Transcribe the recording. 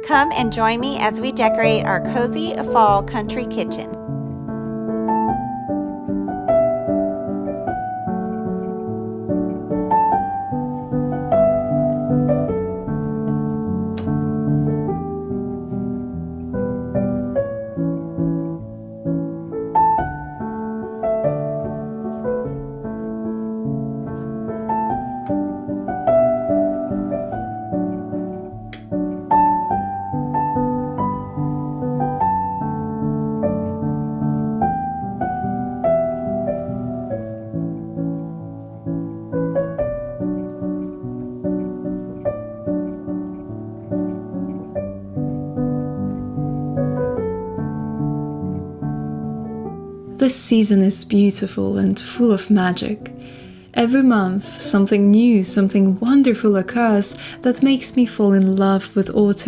Come and join me as we decorate our cozy fall country kitchen. This season is beautiful and full of magic. Every month, something new, something wonderful occurs that makes me fall in love with autumn